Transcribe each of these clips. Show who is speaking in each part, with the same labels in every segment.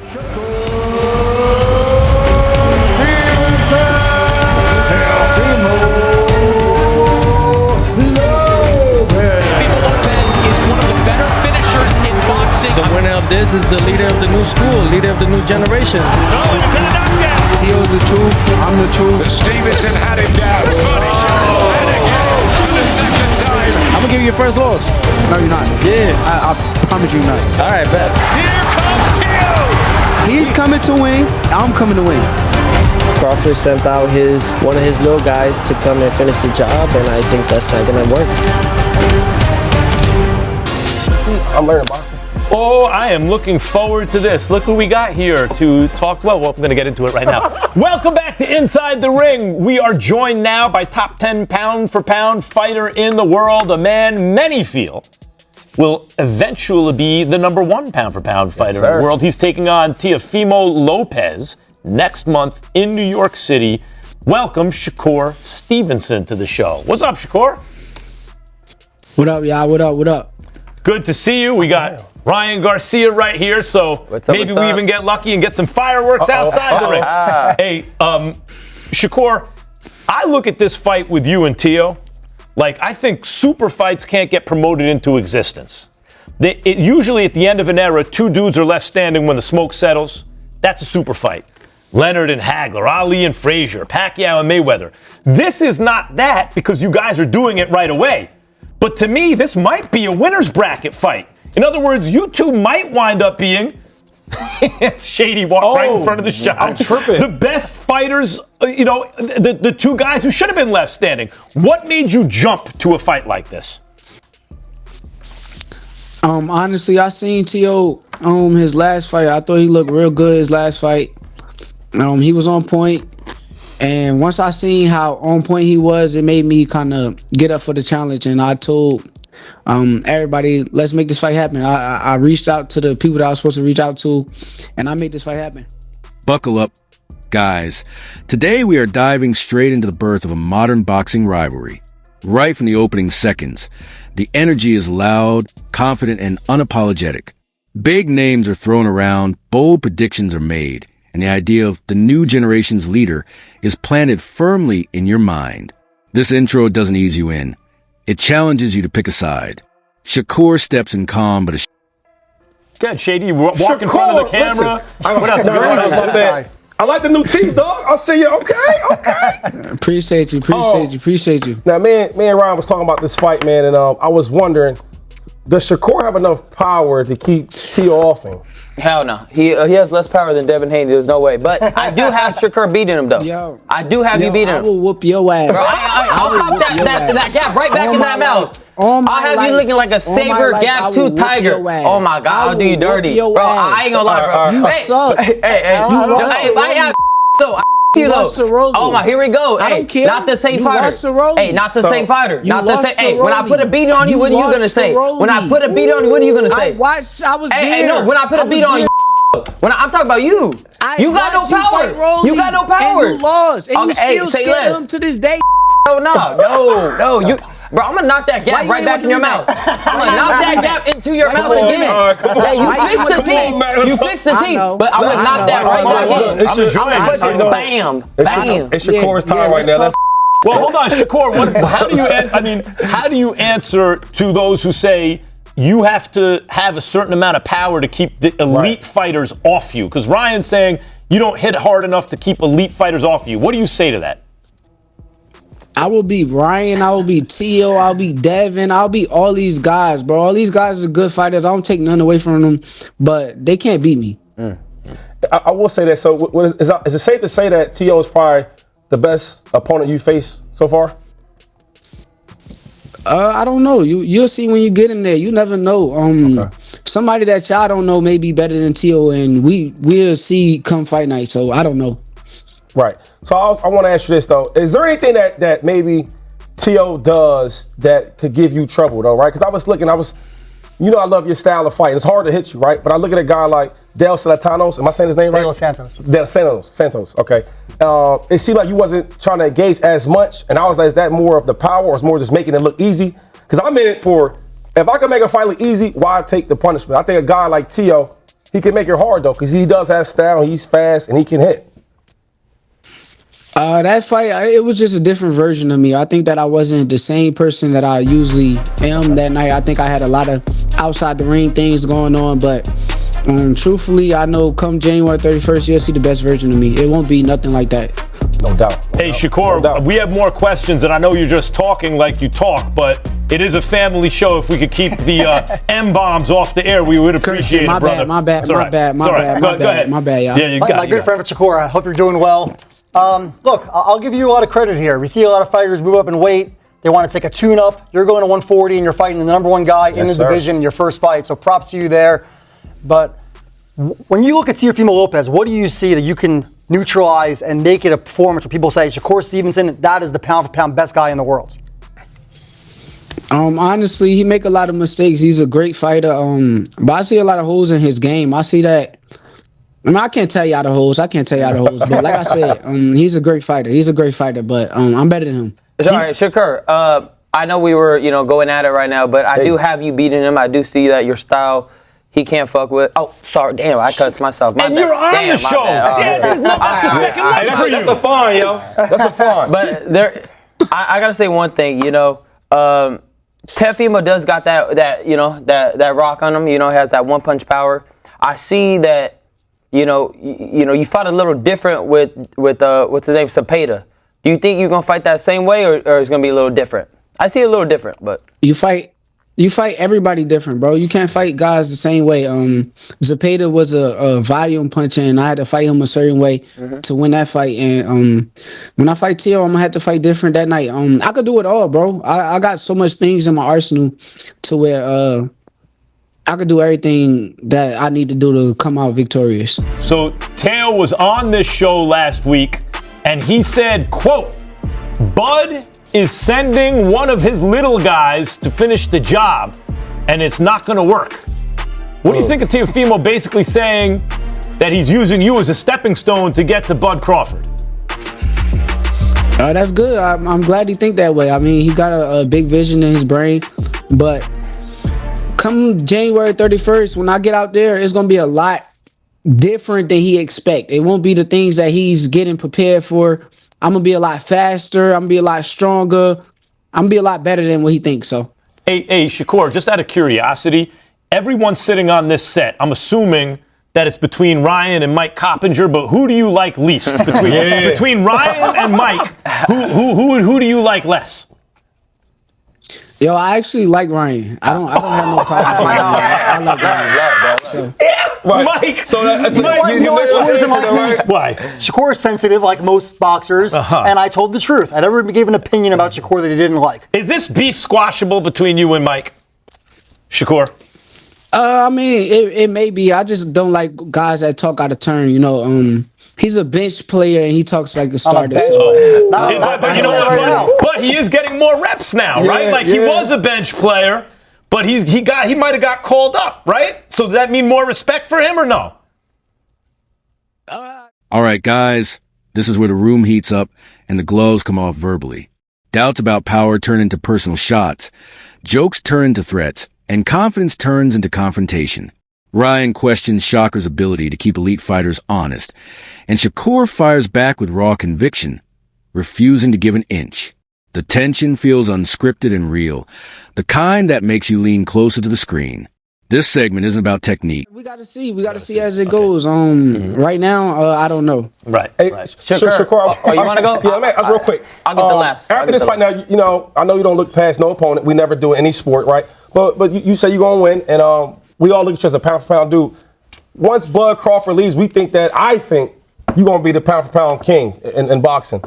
Speaker 1: Shakur Stevenson, Teofimo
Speaker 2: Lopez is one of the better finishers in boxing.
Speaker 3: The winner of this is the leader of the new school, leader of the new generation.
Speaker 2: Oh, it's a knockdown.
Speaker 4: Tio's the truth. I'm the truth.
Speaker 5: Stevenson had him down. And again, for the second time.
Speaker 3: I'm gonna give you your first loss.
Speaker 4: No, you're not.
Speaker 3: Yeah.
Speaker 4: I promise you not.
Speaker 3: All right, bet.
Speaker 5: Here comes Tio.
Speaker 4: He's coming to win. I'm coming to win.
Speaker 6: Crawford sent out one of his little guys to come and finish the job, and I think that's not gonna work.
Speaker 7: I'm learning boxing.
Speaker 8: Oh, I am looking forward to this. Look who we got here to talk. Well, I'm going to get into it right now. Welcome back to Inside the Ring. We are joined now by top 10 pound-for-pound fighter in the world, a man many feel will eventually be the number one pound-for-pound fighter in the world. He's taking on Teofimo Lopez next month in New York City. Welcome, Shakur Stevenson, to the show. What's up, Shakur?
Speaker 4: What up, y'all? What up? What up?
Speaker 8: Good to see you. We got Ryan Garcia right here, so maybe we even get lucky and get some fireworks outside the ring. Hey, Shakur, I look at this fight with you and Tio, like I think super fights can't get promoted into existence. Usually at the end of an era, two dudes are left standing when the smoke settles. That's a super fight. Leonard and Hagler, Ali and Frazier, Pacquiao and Mayweather. This is not that because you guys are doing it right away. But to me, this might be a winner's bracket fight. In other words, you two might wind up being Shady walked right in front of the shot.
Speaker 7: I'm tripping.
Speaker 8: The best fighters, the two guys who should have been left standing. What made you jump to a fight like this?
Speaker 4: Honestly, I seen Tio his last fight. I thought he looked real good his last fight. He was on point. And once I seen how on point he was, it made me kind of get up for the challenge. And I told everybody, let's make this fight happen. I reached out to the people that I was supposed to reach out to, and I made this fight happen.
Speaker 9: Buckle up, guys. Today we are diving straight into the birth of a modern boxing rivalry. Right from the opening seconds, the energy is loud, confident, and unapologetic. Big names are thrown around, bold predictions are made, and the idea of the new generation's leader is planted firmly in your mind. This intro doesn't ease you in. It challenges you to pick a side. Shakur steps in calm, but
Speaker 8: Good, Shady. You walk in front of the camera. What else?
Speaker 7: I like the new team, dog. I'll see you. Okay.
Speaker 4: Appreciate you.
Speaker 7: Now, me and Ryan was talking about this fight, man, and I was wondering, does Shakur have enough power to keep Tio off him?
Speaker 10: Hell no. He has less power than Devin Haney. There's no way. But I do have Shakur beating him, though. I do have you beating him.
Speaker 4: I will whoop your ass.
Speaker 10: Bro, I'll pop that gap right back in that mouth. I'll have you looking like a saber gap tooth tiger. Oh my God, I'll do you dirty. Bro, I ain't gonna lie, bro.
Speaker 4: You suck.
Speaker 10: Hey, if I have though, you though. Oh my, here we go.
Speaker 4: I don't care.
Speaker 10: Not the same fighter. Hey, not the same fighter. Not the same. Hey, when I put a beat on you, what are you gonna say? When I put a beat on you, what are you gonna say?
Speaker 4: I was there.
Speaker 10: Hey, no, when I put a beat on you. I'm talking about you. You got no power. You got no power.
Speaker 4: And you lost. And you still scared him to this day.
Speaker 10: No. Bro, I'm gonna knock that gap right back in your mouth. I'm gonna knock that gap into your mouth again. You fixed the teeth, but I'm gonna knock that right back in. Bam.
Speaker 7: It's Shakur's time right now.
Speaker 8: Well, hold on, Shakur. How do you answer to those who say you have to have a certain amount of power to keep the elite fighters off you? Because Ryan's saying you don't hit hard enough to keep elite fighters off you. What do you say to that?
Speaker 4: I will be Ryan, I will be Tio, I'll be Devin, I'll be all these guys, bro. All these guys are good fighters. I don't take none away from them, but they can't beat me.
Speaker 7: I will say that. So is it safe to say that Tio is probably the best opponent you face so far?
Speaker 4: I don't know. You'll see when you get in there. You never know. Somebody that y'all don't know may be better than Tio, and we'll see come fight night. So I don't know.
Speaker 7: Right. So I want to ask you this though: is there anything that maybe Tio does that could give you trouble though? Right? Because I was looking. I love your style of fight. It's hard to hit you, right? But I look at a guy like Del Santos. Am I saying his name right? Del Santos. Okay. It seemed like you wasn't trying to engage as much, and I was like, is that more of the power, or is more just making it look easy? Because I'm in it for, if I can make a fight look easy, why take the punishment? I think a guy like Tio, he can make it hard though, because he does have style. He's fast and he can hit.
Speaker 4: That fight, it was just a different version of me. I think that I wasn't the same person that I usually am that night. I think I had a lot of outside the ring things going on, but truthfully, I know come January 31st, you'll see the best version of me. It won't be nothing like that.
Speaker 7: No doubt.
Speaker 8: Hey, Shakur, we have more questions, and I know you're just talking like you talk, but it is a family show. If we could keep the M-bombs off the air, we would appreciate it, brother.
Speaker 4: My bad, y'all.
Speaker 8: Yeah, you got
Speaker 11: my good friend Shakur, I hope you're doing well. Look, I'll give you a lot of credit here. We see a lot of fighters move up in weight. They want to take a tune-up. You're going to 140, and you're fighting the number one guy in the division in your first fight, so props to you there. But when you look at Teofimo Lopez, what do you see that you can neutralize and make it a performance where people say, Shakur Stevenson, that is the pound-for-pound best guy in the world?
Speaker 4: Honestly, he make a lot of mistakes. He's a great fighter. But I see a lot of holes in his game. I see that. I mean, I can't tell you all the holes. But like I said, he's a great fighter. But I'm better than him.
Speaker 10: All right, Shakur, I know we were, going at it right now, but I do have you beating him. I do see that your style, he can't fuck with. Oh, sorry, damn, I cussed myself.
Speaker 8: And you're on the show. That's the second one for you.
Speaker 7: That's a fine, yo. That's a fine.
Speaker 10: But I gotta say one thing, Teofimo does got that rock on him. Has that one punch power. I see that. You fought a little different with what's his name, Cepeda. Do you think you're gonna fight that same way, or it's gonna be a little different? I see it a little different, but
Speaker 4: you fight everybody different, bro. You can't fight guys the same way. Cepeda was a volume puncher, and I had to fight him a certain way to win that fight. And when I fight Teo, I'm gonna have to fight different that night. I could do it all, bro. I got so much things in my arsenal to where I could do everything that I need to do to come out victorious.
Speaker 8: So Teo was on this show last week, and he said, quote, Bud is sending one of his little guys to finish the job, and it's not going to work. What do you think of Teofimo basically saying that he's using you as a stepping stone to get to Bud Crawford?
Speaker 4: That's good. I'm glad he think that way. I mean, he got a big vision in his brain, but come January 31st, when I get out there, it's going to be a lot different than he expect. It won't be the things that he's getting prepared for. I'm going to be a lot faster. I'm going to be a lot stronger. I'm going to be a lot better than what he thinks. So,
Speaker 8: Hey, Shakur, just out of curiosity, everyone sitting on this set, I'm assuming that it's between Ryan and Mike Coppinger, but who do you like least? Between Ryan and Mike, who do you like less?
Speaker 4: Yo, I actually like Ryan. I don't have no problem with Ryan. I like Ryan. So.
Speaker 8: Mike.
Speaker 7: So that's
Speaker 11: Mike,
Speaker 7: right?
Speaker 8: Why?
Speaker 11: Shakur is sensitive like most boxers, and I told the truth. I never gave an opinion about Shakur that he didn't like.
Speaker 8: Is this beef squashable between you and Mike? Shakur?
Speaker 4: I mean, it may be. I just don't like guys that talk out of turn. He's a bench player and he talks like a starter.
Speaker 8: But you know what? But he is getting more reps now, right? Like he was a bench player, but he might have got called up, right? So does that mean more respect for him or no?
Speaker 9: All right, guys, this is where the room heats up and the gloves come off verbally. Doubts about power turn into personal shots. Jokes turn into threats, and confidence turns into confrontation. Ryan questions Shakur's ability to keep elite fighters honest, and Shakur fires back with raw conviction, refusing to give an inch. The tension feels unscripted and real, the kind that makes you lean closer to the screen. This segment isn't about technique.
Speaker 4: We got to see as it goes. Right now, I don't know.
Speaker 8: Right.
Speaker 7: Hey,
Speaker 8: right.
Speaker 7: Shakur,
Speaker 10: you want to go?
Speaker 7: Yeah, man, that's real quick.
Speaker 10: I'll get the last.
Speaker 7: After this fight, now, I know you don't look past no opponent. We never do any sport, right? But you say you're going to win, and we all look at you as a pound-for-pound dude. Once Bud Crawford leaves, I think you're going to be the pound-for-pound king in boxing.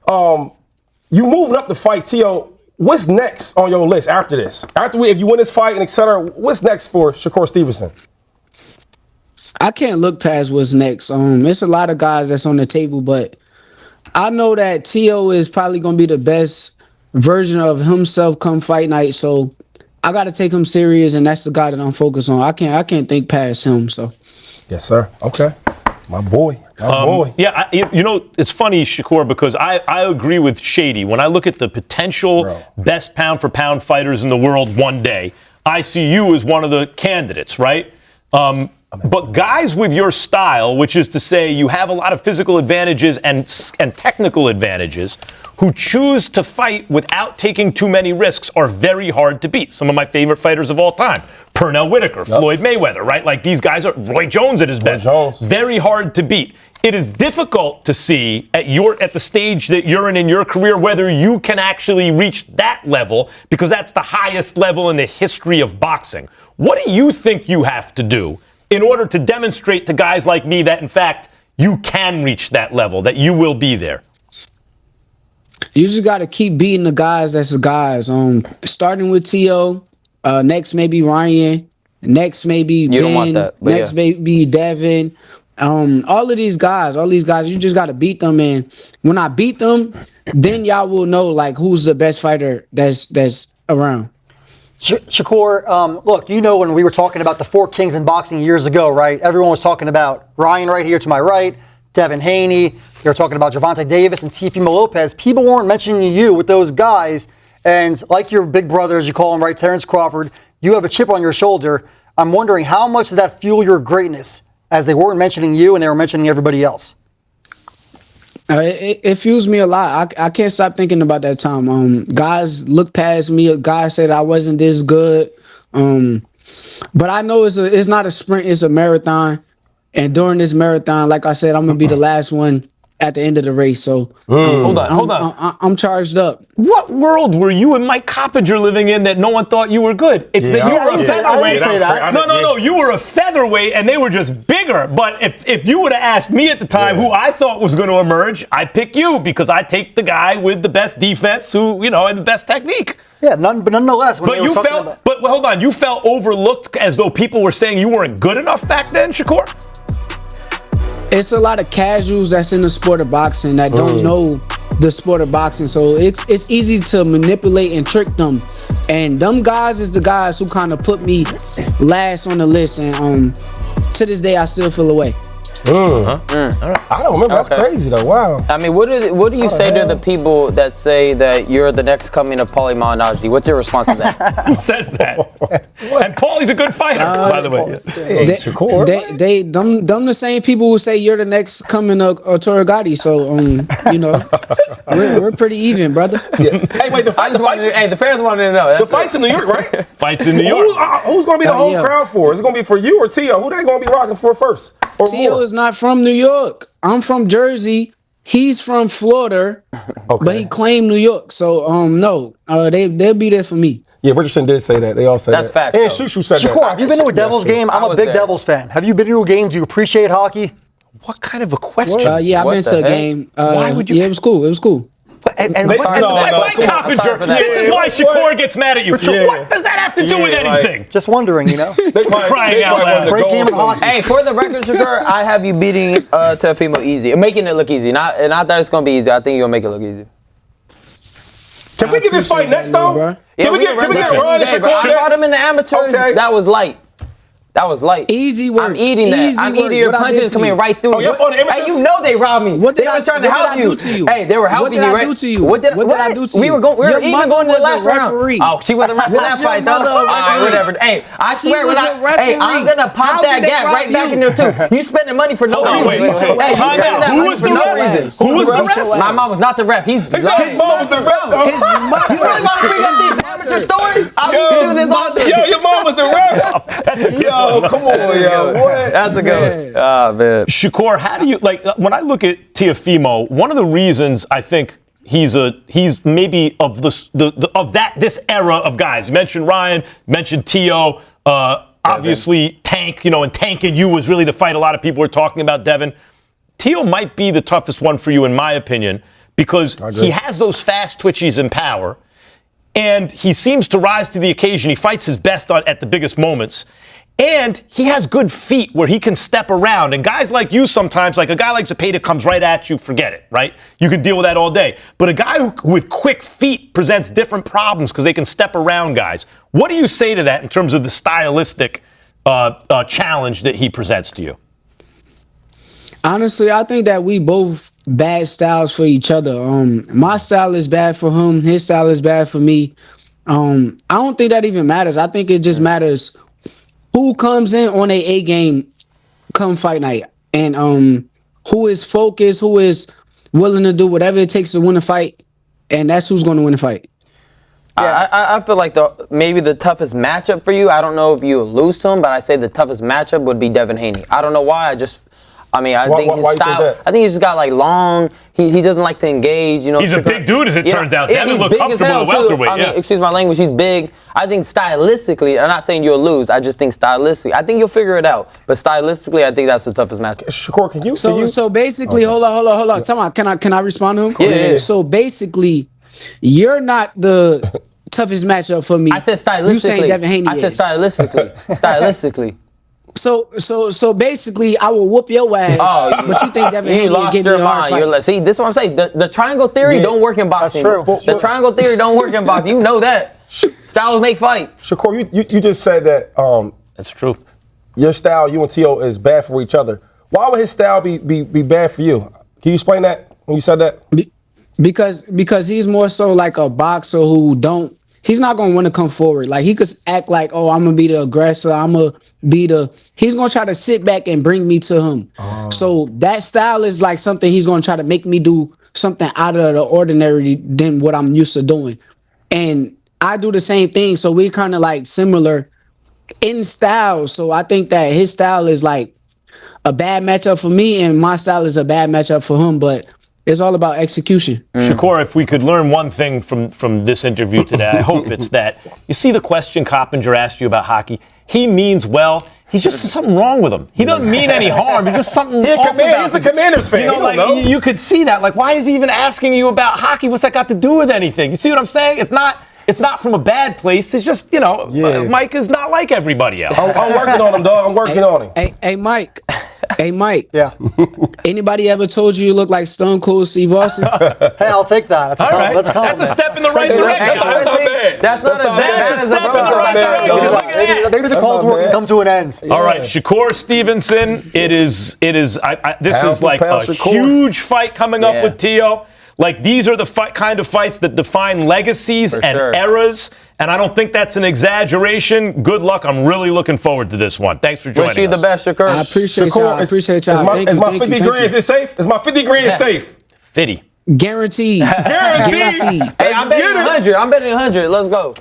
Speaker 7: You moving up to fight Teo. What's next on your list after this? If you win this fight and et cetera, what's next for Shakur Stevenson?
Speaker 4: I can't look past what's next. It's a lot of guys that's on the table, but I know that Teo is probably going to be the best version of himself come fight night. So I got to take him serious, and that's the guy that I'm focused on. I can't think past him. So.
Speaker 7: Yes, sir. Okay. My boy.
Speaker 8: Yeah, it's funny, Shakur, because I agree with Shady. When I look at the potential best pound-for-pound fighters in the world one day, I see you as one of the candidates, right? But guys with your style, which is to say you have a lot of physical advantages and technical advantages, who choose to fight without taking too many risks are very hard to beat. Some of my favorite fighters of all time. Pernell Whitaker, Floyd Mayweather, right? Like these guys are Roy Jones at his best. Very hard to beat. It is difficult to see at the stage that you're in your career whether you can actually reach that level, because that's the highest level in the history of boxing. What do you think you have to do in order to demonstrate to guys like me that in fact you can reach that level, that you will be there?
Speaker 4: You just got to keep beating the guys that's the guys. Starting with T.O., next maybe Ryan, next maybe Ben,
Speaker 10: don't want that,
Speaker 4: next maybe Devin. All of these guys, you just got to beat them. And when I beat them, then y'all will know like who's the best fighter that's around.
Speaker 11: Shakur, look, you know when we were talking about the four kings in boxing years ago, right? Everyone was talking about Ryan right here to my right, Devin Haney. They were talking about Gervonta Davis and Teofimo Lopez. People weren't mentioning you with those guys. And like your big brother, as you call him, right, Terrence Crawford, you have a chip on your shoulder. I'm wondering how much did that fuel your greatness as they weren't mentioning you and they were mentioning everybody else?
Speaker 4: It fuels me a lot. I can't stop thinking about that time. Guys look past me. Guys said I wasn't this good. But I know it's not a sprint. It's a marathon. And during this marathon, like I said, I'm going to be the last one at the end of the race. So
Speaker 8: hold on.
Speaker 4: I'm charged up.
Speaker 8: What world were you and Mike Coppinger living in that no one thought you were good? It's that you were a featherweight. No. You were a featherweight and they were just bigger. But if you would have asked me at the time who I thought was going to emerge, I'd pick you because I take the guy with the best defense and the best technique.
Speaker 11: Yeah, but nonetheless.
Speaker 8: But hold on. You felt overlooked as though people were saying you weren't good enough back then, Shakur?
Speaker 4: It's a lot of casuals that's in the sport of boxing that don't know the sport of boxing. So it's easy to manipulate and trick them. And them guys is the guys who kind of put me last on the list. And to this day, I still feel away.
Speaker 7: All right. I don't remember. That's crazy, though. Wow.
Speaker 10: I mean, what do you say to the people that say that you're the next coming of Paulie Malignaggi? What's your response to that?
Speaker 8: Who says that? And Paulie's a good fighter, by the way.
Speaker 4: Them the same people who say you're the next coming of Arturo Gatti. So, we're pretty even, brother.
Speaker 7: Yeah. Hey, wait, the fans
Speaker 10: wanted to know.
Speaker 7: The fight's in New York, right?
Speaker 8: Fights in New York.
Speaker 7: Who's going to be the home crowd for? Is it going to be for you or T.O.? Who they going to be rocking for first?
Speaker 4: T.O. is not from New York. I'm from Jersey. He's from Florida, but he claimed New York. So, no, they'll be there for me.
Speaker 7: Yeah, Richardson did say that. They all said
Speaker 10: that's
Speaker 7: that.
Speaker 10: That's
Speaker 7: facts. And Shushu said that.
Speaker 11: Shakur, have you been to a Devils game? I'm a big Devils fan. Have you been to a game? Do you appreciate hockey?
Speaker 8: What kind of a question?
Speaker 4: Yeah, I've been to a game.
Speaker 8: Why would you?
Speaker 4: Yeah, it was cool.
Speaker 8: Mike Coppinger, this is why Shakur gets mad at you.
Speaker 7: Yeah.
Speaker 8: What does that have to do with anything?
Speaker 11: Just wondering,
Speaker 7: They
Speaker 8: crying out loud.
Speaker 11: Great game of hockey.
Speaker 10: Hey, for the record, Shakur, I have you beating Teofimo easy. Making it look easy. Not that it's going to be easy. I think you're going to make it look easy.
Speaker 7: Can we get this fight next, though? Can we get Ryan and Shakur next?
Speaker 10: I fought him in the amateurs.
Speaker 7: Okay.
Speaker 10: That was light.
Speaker 4: Easy work.
Speaker 10: I'm eating that.
Speaker 4: Easy
Speaker 10: I'm
Speaker 4: work.
Speaker 10: eating your
Speaker 4: What I did
Speaker 10: punches
Speaker 4: to
Speaker 10: coming
Speaker 4: you?
Speaker 10: right through.
Speaker 7: Oh, you're on the amateurs?
Speaker 10: Hey, you know they robbed me.
Speaker 4: What did
Speaker 10: They
Speaker 4: I
Speaker 10: was trying to
Speaker 4: what did
Speaker 10: help
Speaker 4: I do to you?
Speaker 10: Hey, they were helping
Speaker 4: What did
Speaker 10: me,
Speaker 4: I
Speaker 10: right?
Speaker 4: do to you?
Speaker 10: What did I do to you? We were
Speaker 4: Your
Speaker 10: even
Speaker 4: mother
Speaker 10: going to the
Speaker 4: was a
Speaker 10: last round.
Speaker 4: referee.
Speaker 10: Oh, she wasn't referee that
Speaker 4: Was your
Speaker 10: fight, though.
Speaker 4: mother a
Speaker 10: All right,
Speaker 4: referee?
Speaker 10: whatever. Hey, I
Speaker 4: She
Speaker 10: swear
Speaker 4: was
Speaker 10: when
Speaker 4: a
Speaker 10: I'm
Speaker 4: referee.
Speaker 10: gonna pop
Speaker 4: How
Speaker 10: that
Speaker 4: did they
Speaker 10: gap
Speaker 4: rob
Speaker 10: right back
Speaker 4: you?
Speaker 10: in there too. You spending money for no
Speaker 8: on,
Speaker 10: reason.
Speaker 8: wait.
Speaker 10: Hey,
Speaker 8: Time out. Who was the ref? Who was the ref?
Speaker 10: My mom was not the ref. He's
Speaker 7: His mom was the ref.
Speaker 10: You really want to bring up these amateur stories? I'll do this all day.
Speaker 7: Yo, your mom was the ref. Yo, come on, yo. What?
Speaker 10: That's a good one. Oh, man.
Speaker 8: Shakur, how do you when I look at Teofimo, one of the reasons I think he's maybe of this era of guys. You mentioned Ryan, mentioned T.O., obviously Tank, and Tank and you was really the fight a lot of people were talking about, Devin. T.O. might be the toughest one for you in my opinion because he has those fast twitchies and power and he seems to rise to the occasion. He fights his best at the biggest moments. And he has good feet where he can step around. And guys like you sometimes, like a guy like Zepeda comes right at you, forget it, right? You can deal with that all day. But a guy with quick feet presents different problems because they can step around guys. What do you say to that in terms of the stylistic challenge that he presents to you?
Speaker 4: Honestly, I think that we both bad styles for each other. My style is bad for him. His style is bad for me. I don't think that even matters. I think it just matters who comes in on a game come fight night, and who is focused, who is willing to do whatever it takes to win a fight, and that's who's going to win the fight.
Speaker 10: I feel like maybe the toughest matchup for you. I don't know if you lose to him, but I say the toughest matchup would be Devin Haney. I don't know why. I think his style. I think he just got like long. He doesn't like to engage. You know,
Speaker 8: he's a big dude, as it turns out. Devin looked comfortable at welterweight.
Speaker 10: Excuse my language. He's big. I think stylistically, I'm not saying you'll lose. I just think stylistically, I think you'll figure it out. But stylistically, I think that's the toughest matchup.
Speaker 7: Shakur, can you?
Speaker 4: So basically, hold on. Tell me, can I respond to him?
Speaker 10: Yeah.
Speaker 4: So basically, you're not the toughest matchup for me.
Speaker 10: I said stylistically.
Speaker 4: You saying Devin Haney
Speaker 10: I said
Speaker 4: is.
Speaker 10: stylistically.
Speaker 4: So basically, I will whoop your ass. But you think Devin Haney will give me a hard fight?
Speaker 10: See, this is what I'm saying. The triangle theory don't work in boxing.
Speaker 11: That's true.
Speaker 10: The triangle theory don't work in boxing. You know that. Styles make fights.
Speaker 7: Shakur, you just said that.
Speaker 8: That's true.
Speaker 7: Your style, you and Tio, is bad for each other. Why would his style be bad for you? Can you explain that when you said that?
Speaker 4: Because he's more so like a boxer who he's not gonna want to come forward. Like he could act like, oh, I'm gonna be the aggressor. He's gonna try to sit back and bring me to him. So that style is like something he's gonna try to make me do something out of the ordinary than what I'm used to doing. And I do the same thing. So we're kind of like similar in style. So I think that his style is like a bad matchup for me, and my style is a bad matchup for him. But it's all about execution.
Speaker 8: Shakur, if we could learn one thing from this interview today, I hope it's that. You see the question Coppinger asked you about hockey? He means well. He's just something wrong with him. He doesn't mean any harm. He's just something off about him.
Speaker 7: He's a Commanders fan.
Speaker 8: You know, you could see that. Like, why is he even asking you about hockey? What's that got to do with anything? You see what I'm saying? It's not from a bad place. It's just, Mike is not like everybody else.
Speaker 7: I'm working on him, dog. I'm working on him.
Speaker 4: Hey, Mike. Hey, Mike.
Speaker 11: Yeah.
Speaker 4: Anybody ever told you look like Stone Cold Steve Austin?
Speaker 11: Hey, I'll take that.
Speaker 8: That's a step in the right direction.
Speaker 10: That's not a step in the right direction.
Speaker 11: Maybe the cold war can come to an end.
Speaker 8: All right, Shakur Stevenson. This is like a huge fight coming up with Tio. Like, these are the kind of fights that define legacies and eras, and I don't think that's an exaggeration. Good luck. I'm really looking forward to this one. Thanks for joining us.
Speaker 10: Wish you the best, Shakur.
Speaker 4: I appreciate y'all.
Speaker 7: Is my 50 grand, is it safe? Is my 50 grand safe?
Speaker 8: 50.
Speaker 4: Guaranteed.
Speaker 7: Guaranteed.
Speaker 10: Hey, I'm betting 100. I'm betting 100. Let's go.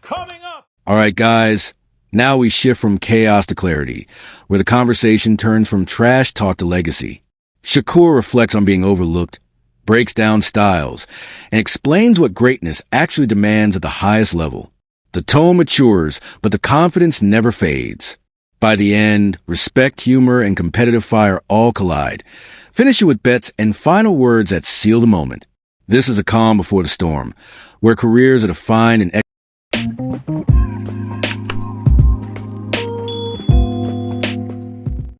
Speaker 8: Coming up.
Speaker 9: All right, guys. Now we shift from chaos to clarity, where the conversation turns from trash talk to legacy. Shakur reflects on being overlooked, breaks down styles, and explains what greatness actually demands at the highest level. The tone matures, but the confidence never fades. By the end, respect, humor, and competitive fire all collide. Finish it with bets and final words that seal the moment. This is a calm before the storm, where careers are defined and